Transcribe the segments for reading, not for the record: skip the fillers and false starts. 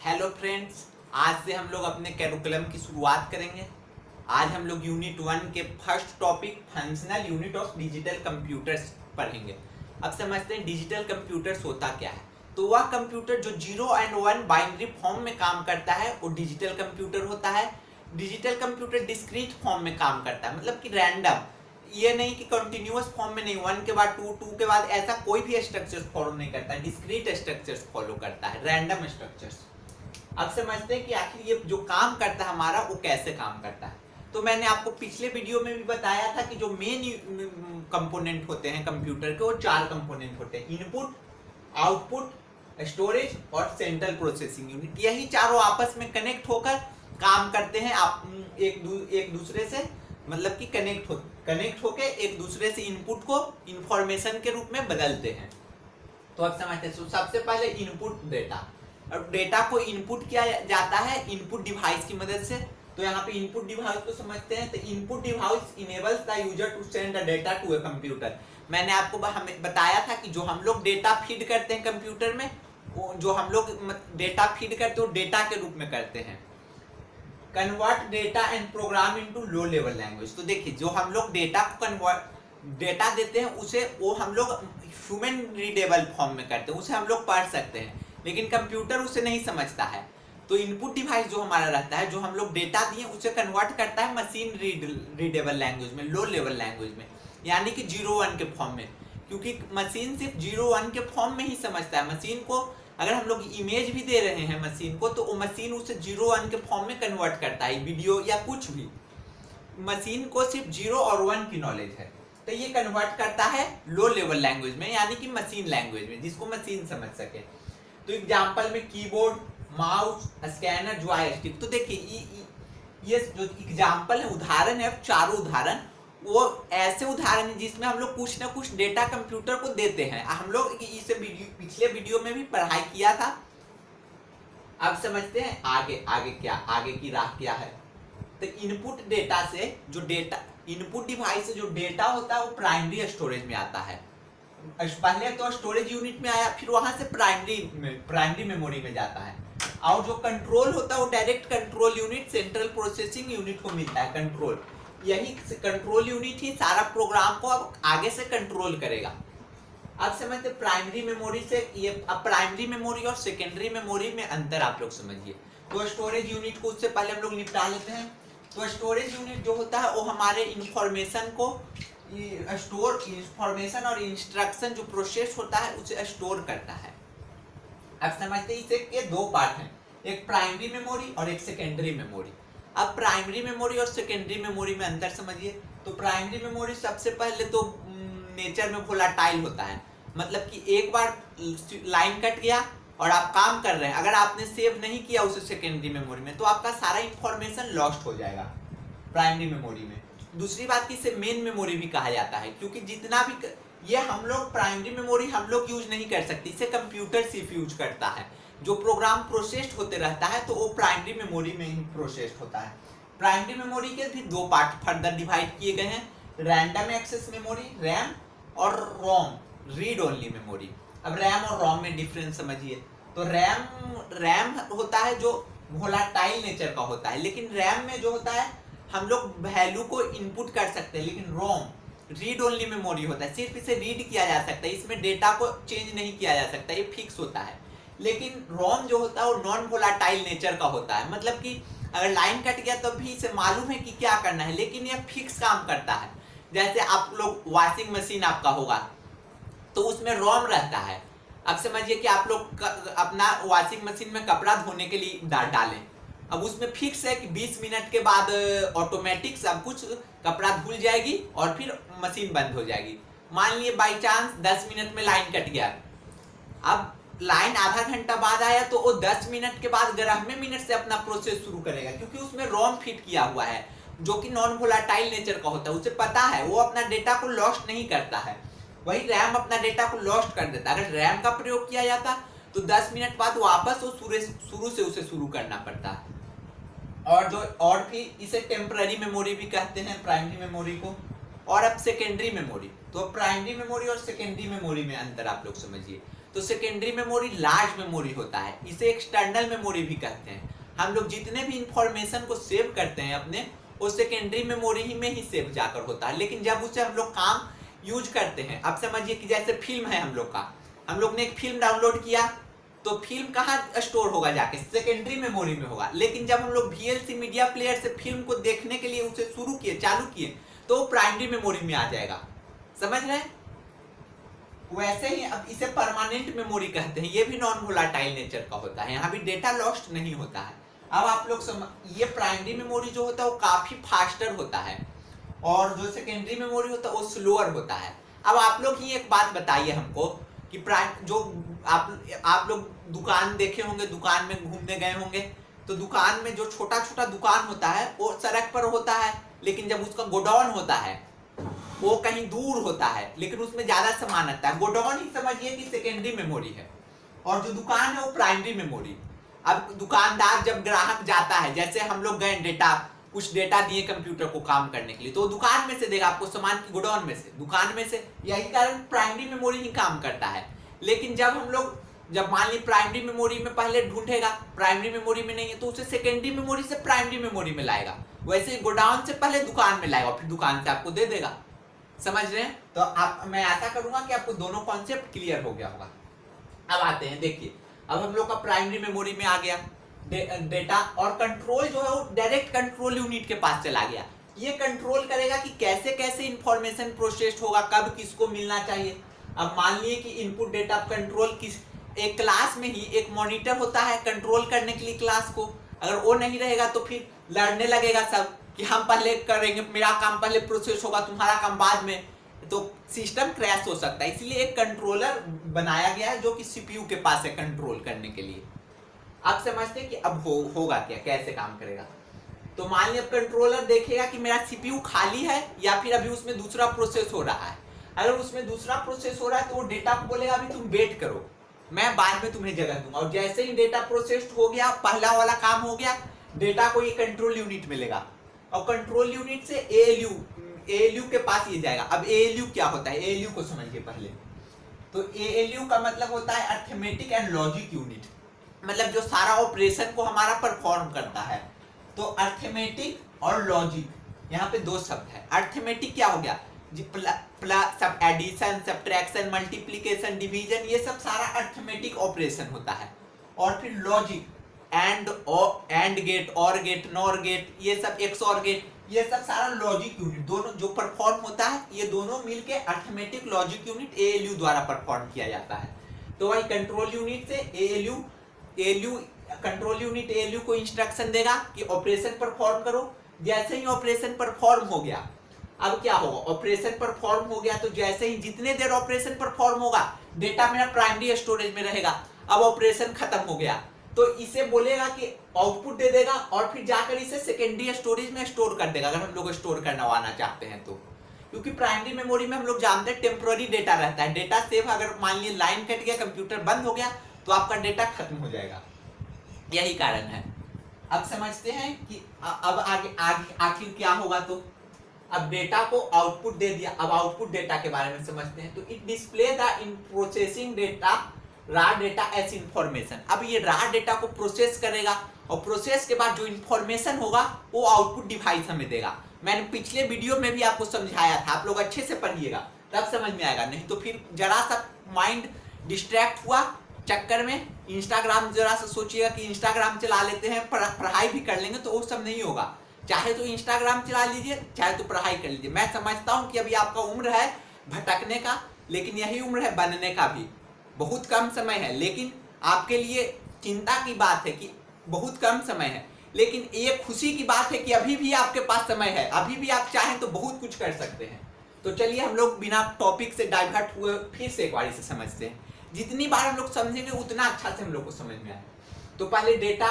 Hello friends, आज से हम लोग अपने कैरिकुलम की शुरुआत करेंगे। आज हम लोग यूनिट 1 के first topic functional unit of digital computers पढ़ेंगे। अब समझते हैं डिजिटल कंप्यूटर्स होता क्या है। तो वह कंप्यूटर जो 0 एंड 1 बाइनरी फॉर्म में काम करता है वो डिजिटल कंप्यूटर होता है। डिजिटल कंप्यूटर डिस्क्रीट फॉर्म में काम करता है, मतलब कि रैंडम, ये नहीं कि कंटिन्यूअस फॉर्म में नहीं, 1 के बाद 2, 2 के बाद ऐसा कोई भी स्ट्रक्चर्स फॉलो नहीं करता है, डिस्क्रीट स्ट्रक्चर्स फॉलो करता है, रैंडम स्ट्रक्चर्स। अब समझते हैं कि आखिर ये जो काम करता है हमारा वो कैसे काम करता है। तो मैंने आपको पिछले वीडियो में भी बताया था कि जो मेन कंपोनेंट होते हैं कंप्यूटर के वो 4 कंपोनेंट होते हैं, इनपुट, आउटपुट, स्टोरेज और सेंट्रल प्रोसेसिंग यूनिट। यही चारों आपस में कनेक्ट होकर काम करते हैं, आप एक दूसरे से, मतलब कि कनेक्ट होकर एक दूसरे से इनपुट को इंफॉर्मेशन के रूप में बदलते हैं। तो अब समझते हैं, सबसे पहले इनपुट डेटा। और डेटा को इनपुट किया जाता है इनपुट डिवाइस की मदद से। तो यहाँ पे इनपुट डिवाइस को समझते हैं। तो input device enables the user to send the data to a computer. मैंने आपको बताया था कि जो हम लोग डेटा फीड करते हैं कंप्यूटर में, जो हम लोग डेटा फीड करते हैं डेटा के रूप में करते हैं। Convert data and programme into low level language. तो देखिए, जो हम लोग डेटा को डेटा देते हैं उसे वो हम लोग ह्यूमन रीडेबल फॉर्म में करते हैं, उसे हम लोग पढ़ सकते हैं, लेकिन कंप्यूटर उसे नहीं समझता है। तो इनपुट डिवाइस जो हमारा रहता है, जो हम लोग डेटा दिए उसे कन्वर्ट करता है मशीन रीडेबल लैंग्वेज में, लो लेवल लैंग्वेज में, यानी कि 0-1 के फॉर्म में। क्योंकि मशीन सिर्फ 0-1 के फॉर्म में ही समझता है। मशीन को अगर हम लोग इमेज भी दे रहे हैं मशीन को, तो वो मशीन उसे 0-1 के फॉर्म में कन्वर्ट करता है, वीडियो या कुछ भी। मशीन को सिर्फ 0 और 1 की नॉलेज है, तो ये कन्वर्ट करता है लो लेवल लैंग्वेज में, यानी कि मशीन लैंग्वेज में, जिसको मशीन समझ सके। तो एग्जांपल में कीबोर्ड, माउस, स्कैनर, जॉयस्टिक। तो देखिए ये जो एग्जांपल है, उदाहरण है, चारों उदाहरण वो ऐसे उदाहरण है जिसमें हम लोग कुछ ना कुछ डेटा कंप्यूटर को देते हैं। हम लोग इसे पिछले वीडियो में भी पढ़ाई किया था। अब समझते हैं आगे की राह क्या है। तो इनपुट डेटा से जो डेटा, इनपुट डिवाइस से जो डेटा होता है वो प्राइमरी स्टोरेज में आता है। पहले तो स्टोरेज यूनिट में आया, फिर वहां से प्राइमरी मेमोरी में जाता है। और जो कंट्रोल होता है वो direct control unit, central processing unit को मिलता है कंट्रोल। यही कंट्रोल यूनिट ही सारा प्रोग्राम को अब आगे से कंट्रोल करेगा। अब समझते प्राइमरी मेमोरी से ये, अब प्राइमरी मेमोरी और सेकेंडरी मेमोरी में अंतर आप लोग समझिए। तो स्टोरेज यूनिट को उससे पहले हम लोग निपटा लेते हैं। तो स्टोरेज यूनिट जो होता है वो हमारे इंफॉर्मेशन को इंफॉर्मेशन और इंस्ट्रक्शन जो प्रोसेस होता है उसे स्टोर करता है। अब समझते हैं, इसे के 2 पार्ट हैं, एक प्राइमरी मेमोरी और एक सेकेंडरी मेमोरी। अब प्राइमरी मेमोरी और सेकेंडरी मेमोरी में अंतर समझिए। तो प्राइमरी मेमोरी सबसे पहले तो नेचर में वोलेटाइल होता है, मतलब कि एक बार लाइन कट गया और आप काम कर रहे हैं, अगर आपने सेव नहीं किया उसे सेकेंडरी मेमोरी में, तो आपका सारा इंफॉर्मेशन लॉस्ट हो जाएगा प्राइमरी मेमोरी में। दूसरी बात कि इसे मेन मेमोरी भी कहा जाता है, क्योंकि जितना भी ये हम लोग प्राइमरी मेमोरी हम लोग यूज नहीं कर सकते, इसे कंप्यूटर सिर्फ यूज करता है। जो प्रोग्राम प्रोसेस्ड होते रहता है तो वो प्राइमरी मेमोरी में ही प्रोसेस्ड होता है। प्राइमरी मेमोरी के भी 2 पार्ट फर्दर डिवाइड किए गए हैं, रैंडम एक्सेस मेमोरी रैम और रोम, रीड ओनली मेमोरी। अब रैम और रोम में डिफरेंस समझिए। तो रैम होता है जो वोलेटाइल नेचर का होता है, लेकिन रैम में जो होता है हम लोग वैल्यू को इनपुट कर सकते हैं, लेकिन रोम रीड ओनली मेमोरी होता है, सिर्फ इसे रीड किया जा सकता है, इसमें डेटा को चेंज नहीं किया जा सकता, ये फिक्स होता है। लेकिन रोम जो होता है वो नॉन वोलेटाइल नेचर का होता है, मतलब कि अगर लाइन कट गया तो भी इसे मालूम है कि क्या करना है, लेकिन यह फिक्स काम करता है। जैसे आप लोग वॉशिंग मशीन आपका होगा तो उसमें रोम रहता है। अब समझिए कि आप लोग अपना वॉशिंग मशीन में कपड़ा धोने के लिए डालें, अब उसमें फिक्स है कि 20 मिनट के बाद ऑटोमेटिक सब कुछ कपड़ा धुल जाएगी और फिर मशीन बंद हो जाएगी। मान लिए बाई चांस 10 मिनट में लाइन कट गया, अब लाइन आधा घंटा बाद आया तो वो 10 मिनट के बाद 11वें मिनट से अपना प्रोसेस शुरू करेगा, क्योंकि उसमें रोम फिट किया हुआ है जो कि नॉन वोलेटाइल नेचर का होता है। उसे पता है, वो अपना डेटा को लॉस्ट नहीं करता है। वही रैम अपना डेटा को लॉस्ट कर देता है। अगर रैम का प्रयोग किया जाता तो 10 मिनट बाद वापस वो शुरू से उसे शुरू करना पड़ता है। और फिर इसे टेम्पररी मेमोरी भी कहते हैं प्राइमरी मेमोरी को। और अब सेकेंडरी मेमोरी, तो प्राइमरी मेमोरी और सेकेंडरी मेमोरी में अंतर आप लोग समझिए। तो सेकेंडरी मेमोरी लार्ज मेमोरी होता है, इसे एक्सटर्नल मेमोरी भी कहते हैं। हम लोग जितने भी इंफॉर्मेशन को सेव करते हैं अपने, वो सेकेंडरी मेमोरी ही में ही सेव जाकर होता है। लेकिन जब उसे हम लोग काम यूज करते हैं, अब समझिए कि जैसे फिल्म है हम लोग का, हम लोग ने एक फिल्म डाउनलोड किया तो फिल्म कहाँ स्टोर होगा, जाके सेकेंडरी मेमोरी में होगा। लेकिन जब हम लोग VLC मीडिया प्लेयर से फिल्म को देखने के लिए उसे शुरू किए, चालू किए, तो प्राइमरी मेमोरी में आ जाएगा। समझ रहे हैं? वैसे ही अब इसे परमानेंट मेमोरी कहते हैं, ये भी नॉन वोलाटाइल नेचर का होता है, यहाँ भी डेटा लॉस्ट नहीं होता है। अब आप लोग ये प्राइमरी मेमोरी जो होता है वो काफी फास्टर होता है, और जो सेकेंडरी मेमोरी होता है वो स्लोअर होता है। अब आप लोग ही एक बात बताइए हमको कि जो आप लोग दुकान देखे होंगे, दुकान में घूमने गए होंगे, तो दुकान में जो छोटा छोटा दुकान होता है वो सड़क पर होता है, लेकिन जब उसका गोडाउन होता है वो कहीं दूर होता है, लेकिन उसमें ज्यादा सामान आता है। गोडाउन ही समझिए कि सेकेंडरी मेमोरी है, और जो दुकान है वो प्राइमरी मेमोरी। अब दुकानदार जब ग्राहक जाता है, जैसे हम लोग गए कुछ डेटा दिए कंप्यूटर को काम करने के लिए, तो दुकान में से देगा आपको सामान की, गोडाउन में से, दुकान में से। यही कारण प्राइमरी मेमोरी ही काम करता है। लेकिन जब मान ली प्राइमरी मेमोरी में पहले ढूंढेगा, प्राइमरी मेमोरी में नहीं है, तो उसे सेकेंडरी मेमोरी से प्राइमरी मेमोरी में लाएगा। वैसे ही गोडाउन से पहले दुकान में लाएगा, फिर दुकान से आपको दे देगा। समझ रहे हैं? तो मैं आशा करूंगा कि आपको दोनों कॉन्सेप्ट क्लियर हो गया होगा। अब आते हैं, देखिए अब हम लोग का प्राइमरी मेमोरी में आ गया डेटा, और कंट्रोल जो है वो डायरेक्ट कंट्रोल यूनिट के पास चला गया। ये कंट्रोल करेगा कि कैसे कैसे इंफॉर्मेशन प्रोसेस होगा, कब किसको मिलना चाहिए। अब मान लिए कि इनपुट डेटा कंट्रोल एक क्लास में ही एक मॉनिटर होता है कंट्रोल करने के लिए क्लास को, अगर वो नहीं रहेगा तो फिर लड़ने लगेगा सब कि हम पहले करेंगे, मेरा काम पहले प्रोसेस होगा, तुम्हारा काम बाद में, तो सिस्टम क्रैश हो सकता है। इसलिए एक कंट्रोलर बनाया गया है जो कि CPU के पास है कंट्रोल करने के लिए। आप समझते हैं कि अब होगा क्या, कैसे काम करेगा। तो मान लिया कंट्रोलर देखेगा कि मेरा CPU खाली है या फिर अभी उसमें दूसरा प्रोसेस हो रहा है। अगर उसमें दूसरा प्रोसेस हो रहा है तो वो डेटा को बोलेगा अभी तुम वेट करो, मैं बाद में तुम्हें जगह दूंगा। और जैसे ही डेटा प्रोसेस हो गया, पहला वाला काम हो गया, डेटा को ये कंट्रोल यूनिट मिलेगा, और कंट्रोल यूनिट से ALU के पास ये जाएगा। अब ALU क्या होता है, ALU को समझिए पहले। तो ALU का मतलब होता है अर्थमेटिक एंड लॉजिक यूनिट, मतलब जो सारा ऑपरेशन को हमारा परफॉर्म करता है। तो अर्थमेटिक और लॉजिक, यहाँ पे दो शब्द है। अर्थमेटिक क्या हो गया, सब एडिशन, सब्ट्रैक्शन, मल्टीप्लिकेशन, डिवीजन, ये सब सारा अर्थमेटिक ऑपरेशन होता है। और फिर लॉजिक एंड गेट, और गेट, नॉर गेट, ये सब XOR गेट, ये सब सारा लॉजिक यूनिट दोनों जो परफॉर्म होता है, ये दोनों मिलके अर्थमेटिक लॉजिक यूनिट ALU द्वारा परफॉर्म किया जाता है। तो वही कंट्रोल यूनिट से कंट्रोल यूनिट ALU को इंस्ट्रक्शन देगा कि ऑपरेशन परफॉर्म करो। जैसे ही ऑपरेशन परफॉर्म हो गया, अब क्या होगा, ऑपरेशन परफॉर्म हो गया तो जैसे ही जितने देर ऑपरेशन परफॉर्म होगा, डेटा मेरा प्राइमरी स्टोरेज में रहेगा। अब ऑपरेशन खत्म हो गया तो इसे बोलेगा कि आउटपुट दे देगा, और फिर जाकर इसे सेकेंडरी स्टोरेज में स्टोर कर देगा, अगर हम लोग स्टोर करवाना चाहते हैं तो। क्योंकि प्राइमरी मेमोरी में हम लोग जानते हैं टेम्पोररी डेटा रहता है, डेटा सेव, अगर मान लीजिए लाइन कट गया, कंप्यूटर बंद हो गया, तो आपका डेटा खत्म हो जाएगा। यही कारण है। अब समझते हैं कि अब आगे आखिर क्या होगा। तो अब डेटा को आउटपुट दे दिया, अब आउटपुट डेटा के बारे में समझते हैं। तो it display the in processing data raw data as information. अब ये रॉ डेटा को प्रोसेस करेगा, और प्रोसेस के बाद जो इंफॉर्मेशन होगा वो आउटपुट डिवाइस हमें देगा। मैंने पिछले वीडियो में भी आपको समझाया था, आप लोग अच्छे से पढ़िएगा तब समझ में आएगा, नहीं तो फिर जरा सा माइंड डिस्ट्रैक्ट हुआ चक्कर में, इंस्टाग्राम जरा सा सोचिएगा कि इंस्टाग्राम चला लेते हैं, पढ़ाई भी कर लेंगे, तो वो सब नहीं होगा। चाहे तो इंस्टाग्राम चला लीजिए, चाहे तो पढ़ाई कर लीजिए। मैं समझता हूँ कि अभी आपका उम्र है भटकने का, लेकिन यही उम्र है बनने का भी। बहुत कम समय है, लेकिन आपके लिए चिंता की बात है कि बहुत कम समय है, लेकिन ये खुशी की बात है कि अभी भी आपके पास समय है, अभी भी आप चाहें तो बहुत कुछ कर सकते हैं। तो चलिए हम लोग बिना टॉपिक से डाइवर्ट हुए फिर से एक बार से समझते हैं। जितनी बार हम लोग समझेंगे उतना अच्छा से हम लोग को समझ में आए। तो पहले डेटा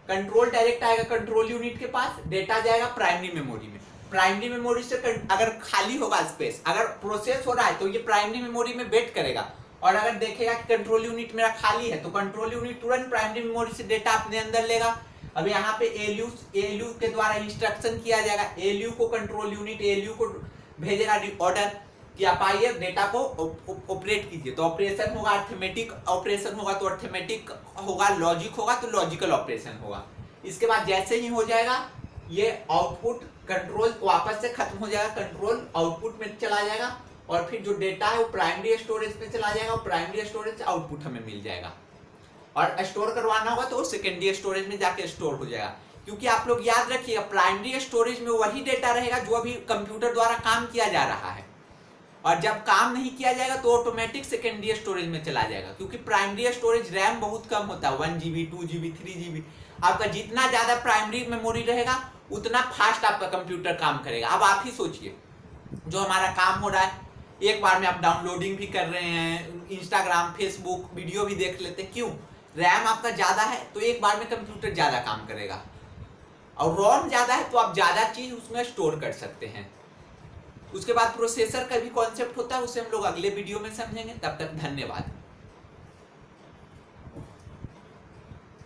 कंट्रोल डायरेक्ट आएगा कंट्रोल यूनिट के पास, डेटा जाएगा प्राइमरी मेमोरी में। प्राइमरी मेमोरी से अगर खाली होगा स्पेस, अगर प्रोसेस हो रहा है तो ये प्राइमरी मेमोरी में वेट करेगा, और अगर देखेगा कि कंट्रोल यूनिट मेरा खाली है तो कंट्रोल यूनिट तुरंत प्राइमरी मेमोरी से डेटा अपने अंदर लेगा। अब यहाँ पे ALU के द्वारा इंस्ट्रक्शन किया जाएगा, ALU को कंट्रोल यूनिट ALU को भेजेगा ऑर्डर कि आप आइए डेटा को ऑपरेट कीजिए, तो ऑपरेशन होगा, अर्थमेटिक ऑपरेशन होगा तो अर्थमेटिक होगा, लॉजिक होगा तो लॉजिकल ऑपरेशन होगा। इसके बाद जैसे ही हो जाएगा ये आउटपुट कंट्रोल वापस से खत्म हो जाएगा, कंट्रोल आउटपुट में चला जाएगा और फिर जो डेटा है वो प्राइमरी स्टोरेज पे चला जाएगा और प्राइमरी स्टोरेज से आउटपुट हमें मिल जाएगा। और स्टोर करवाना होगा तो वो सेकेंडरी स्टोरेज में जाके स्टोर हो जाएगा। क्योंकि आप लोग याद रखिएगा प्राइमरी स्टोरेज में वही डेटा रहेगा जो अभी कंप्यूटर द्वारा काम किया जा रहा है, और जब काम नहीं किया जाएगा तो ऑटोमेटिक सेकेंडरी स्टोरेज में चला जाएगा। क्योंकि प्राइमरी स्टोरेज रैम बहुत कम होता है, 1 GB 2 GB 3 GB। आपका जितना ज्यादा प्राइमरी मेमोरी रहेगा उतना फास्ट आपका कंप्यूटर काम करेगा। अब आप ही सोचिए, जो हमारा काम हो रहा है एक बार में आप डाउनलोडिंग भी कर रहे हैं, इंस्टाग्राम फेसबुक वीडियो भी देख लेते हैं, क्यों? रैम आपका ज्यादा है तो एक बार में कंप्यूटर ज्यादा काम करेगा, और रोम ज्यादा है तो आप ज्यादा चीज उसमें स्टोर कर सकते हैं। उसके बाद प्रोसेसर का भी कॉन्सेप्ट होता है, उसे हम लोग अगले वीडियो में समझेंगे। तब तक धन्यवाद।